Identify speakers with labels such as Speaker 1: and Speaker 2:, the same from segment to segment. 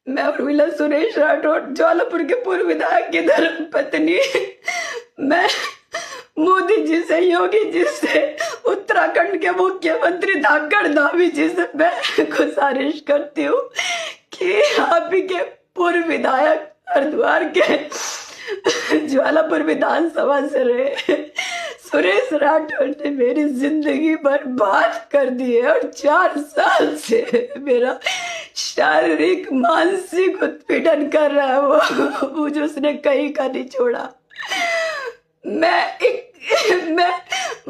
Speaker 1: मैं उर्मिला सुरेश राठौड़, ज्वालापुर के पूर्व विधायक की धर्म पत्नी। मैं मोदी जी से, योगी जी से, उत्तराखंड के मुख्यमंत्री धाकड़ धामी जी से मैं गुजारिश करती हूँ कि आप ही के पूर्व विधायक हरिद्वार के ज्वालापुर विधानसभा से रहे सुरेश राठौर ने मेरी जिंदगी बर्बाद कर दी है और 4 साल से मेरा शारीरिक मानसिक उत्पीड़न कर रहा है वो मुझे उसने कहीं का नहीं छोड़ा। मैं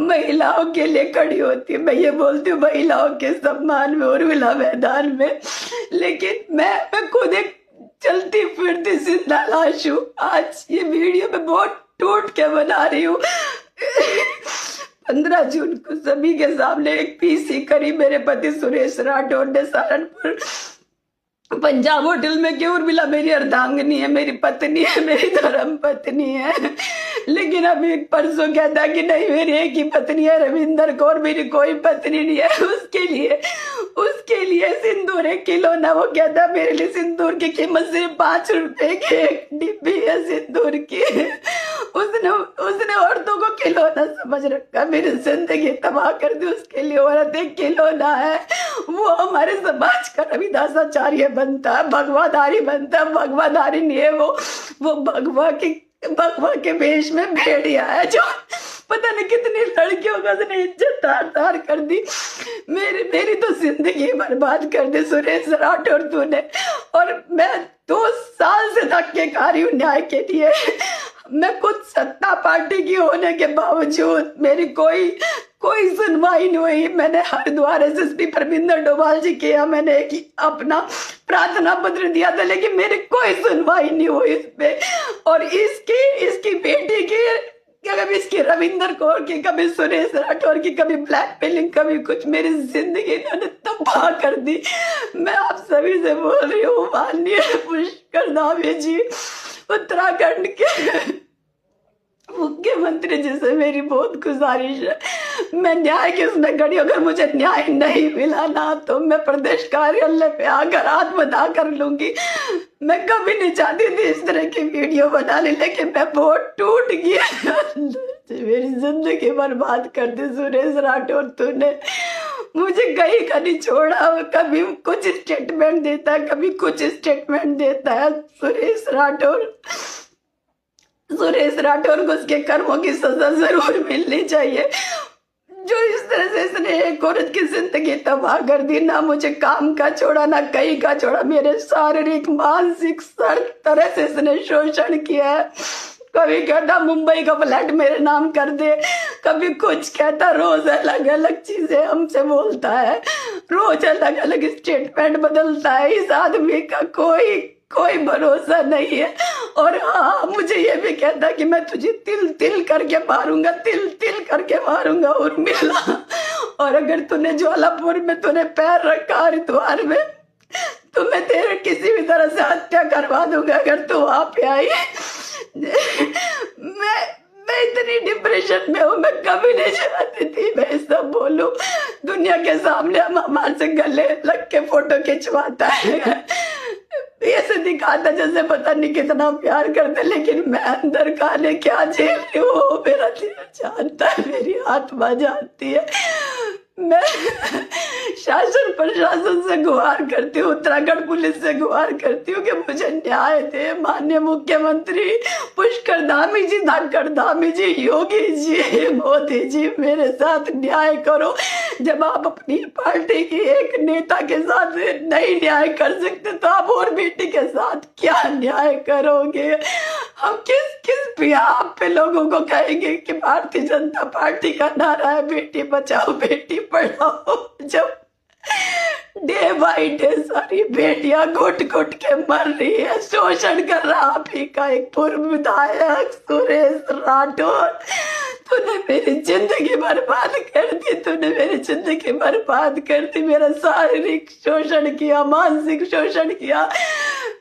Speaker 1: महिलाओं के लिए खड़ी होती हूँ, मैं ये बोलती हूँ महिलाओं के सम्मान में उर्मिला मैदान में, लेकिन मैं खुद एक चलती फिरती जिंदा लाश हूँ। आज ये वीडियो मैं बहुत टूट के बना रही हूँ। 15 जून को सभी के सामने एक पीसी करी मेरे पति सुरेश राठौर ने सहारनपुर पंजाब होटल में कि उर्मिला मेरी अर्धांगिनी है, मेरी पत्नी है, मेरी धर्म पत्नी है, लेकिन अभी परसों कहता कि नहीं मेरी एक ही पत्नी है रविंदर कौर, मेरी कोई पत्नी नहीं है। उसके लिए सिंदूर 1 किलो ना, वो कहता मेरे लिए सिंदूर की कीमत सिर्फ 5 रुपए की एक डिब्बी है सिंदूर की। उसने औरतों को खिलौना समझ रखा, मेरी जिंदगी तबाह कर दी। उसके लिए औरत एक खिलौना है। वो हमारे समाज का रविदासाचार्य बनता है, भगवाधारी बनता है, भगवाधारी नहीं है वो भगवा के वेश में भेड़िया है जो पता नहीं कितनी लड़कियों का उसने इज्जत तार कर दी। मेरी तो जिंदगी बर्बाद कर दी सुरेश राठौर तूने। और मैं 2 साल से धक्के खा रही हूँ न्याय के लिए। मैं खुद सत्ता पार्टी की होने के बावजूद मेरी कोई सुनवाई नहीं हुई। मैंने हरिद्वार एसएसपी परमिंदर डोभाल जी के यहाँ मैंने एक अपना प्रार्थना पत्र दिया था, लेकिन मेरी कोई सुनवाई नहीं हुई इस पे। और इसकी बेटी की, कभी इसकी रविंदर कौर की, कभी सुरेश राठौर की, कभी ब्लैकमेलिंग, कभी कुछ, मेरी जिंदगी इन्होंने तबाह कर दी। मैं आप सभी से बोल रही हूँ माननीय पुष्कर धामी जी, उत्तराखंड के मुख्यमंत्री जी से मेरी बहुत गुजारिश है, मैं न्याय के उसमें खड़ी। अगर मुझे न्याय नहीं मिला ना तो मैं प्रदेश कार्यालय पे आकर आत्मदाह कर लूंगी। मैं कभी नहीं चाहती थी इस तरह की वीडियो बनाने, लेकिन मैं बहुत टूट गया। मेरी जिंदगी बर्बाद कर दी सुरेश राठौर तूने। मुझे कहीं का नहीं छोड़ा, कभी कुछ स्टेटमेंट देता है, कभी कुछ स्टेटमेंट देता है। सुरेश राठौर को उसके कर्मों की सजा जरूर मिलनी चाहिए। जो इस तरह से इसने एक औरत की जिंदगी तबाह कर दी, ना मुझे काम का छोड़ा, ना कहीं का छोड़ा, मेरे शारीरिक मानसिक हर तरह से इसने शोषण किया है। कभी कहता मुंबई का फ्लैट मेरे नाम कर दे, कभी कुछ कहता, रोज अलग अलग चीजें हमसे बोलता है, रोज अलग अलग स्टेटमेंट बदलता है। इस आदमी का कोई भरोसा नहीं है। और हाँ, मुझे ये भी कहता कि मैं तुझे तिल तिल करके मारूंगा उर्मिला। और अगर तूने ज्वालापुर में तूने पैर रखा, हरिद्वार में, तो मैं तेरे किसी भी तरह से हत्या करवा दूंगा अगर तू वहां पे आई। मैं इतनी डिप्रेशन में हूँ, मैं कभी नहीं चाहती थी मैं सब बोलूं दुनिया के सामने। हम हमारे से गले लग के फोटो खिंचवाता है, ऐसे दिखाता जैसे पता नहीं कितना प्यार करते, लेकिन मैं अंदर खाने क्या झेल रही हूँ मेरा दिल जानता है, मेरी आत्मा जानती है। मैं शासन प्रशासन से गुहार करती हूँ, उत्तराखंड पुलिस से गुहार करती हूँ कि मुझे न्याय दे। माननीय मुख्यमंत्री पुष्कर धामी जी, धाकड़ धामी जी, योगी जी, मोदी जी, मेरे साथ न्याय करो। जब आप अपनी पार्टी की एक नेता के साथ नहीं न्याय कर सकते तो आप और बेटी के साथ क्या न्याय करोगे? हम किस बिहाफ पे लोगों को कहेंगे कि भारतीय जनता पार्टी का नारा है बेटी बचाओ बेटी पढ़ाओ, जब डे बाई डे सारी बेटियां घुट घुट के मर रही है, शोषण कर रहा आप ही का एक पूर्व विधायक सुरेश राठौर। तूने मेरी जिंदगी बर्बाद कर दी, तूने मेरी जिंदगी बर्बाद कर दी। मेरा शारीरिक शोषण किया, मानसिक शोषण किया,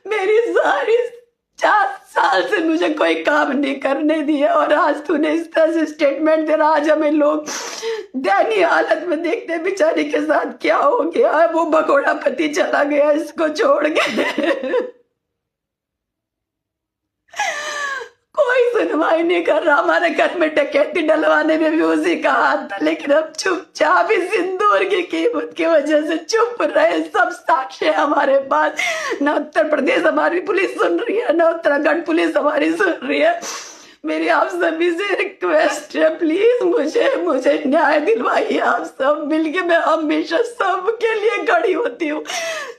Speaker 1: मेरी सारी 4 साल से मुझे कोई काम नहीं करने दिया, और आज तूने इस तरह से स्टेटमेंट दे रहा। आज हमें लोग दयनीय हालत में देखते हैं बेचारे के साथ क्या हो गया। वो भगोड़ा पति चला गया इसको छोड़ के। कोई सुनवाई नहीं कर रहा। हमारे घर में डकैती डलवाने में भी उसी का हाथ था, लेकिन अब चुपचाप इस सिंदूर की कीमत की वजह से चुप रहे। सब साक्ष्य हमारे पास। न उत्तर प्रदेश हमारी पुलिस सुन रही है, न उत्तराखंड पुलिस हमारी सुन रही है। मेरी आप सभी से रिक्वेस्ट है, प्लीज मुझे न्याय दिलवाइए। आप सब मिलके, मैं हमेशा सबके लिए खड़ी होती हूँ,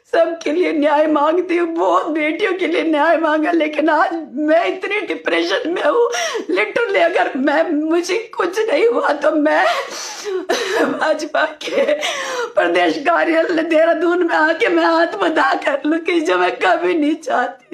Speaker 1: सबके लिए न्याय मांगती हूँ। बहुत बेटियों के लिए न्याय मांगा, लेकिन आज मैं इतनी डिप्रेशन में हूँ। लिटरली अगर मुझे कुछ नहीं हुआ तो मैं भाजपा के प्रदेश कार्यालय देहरादून में आके मैं आत्मदाह कर लूँ, कि जो मैं कभी नहीं चाहती।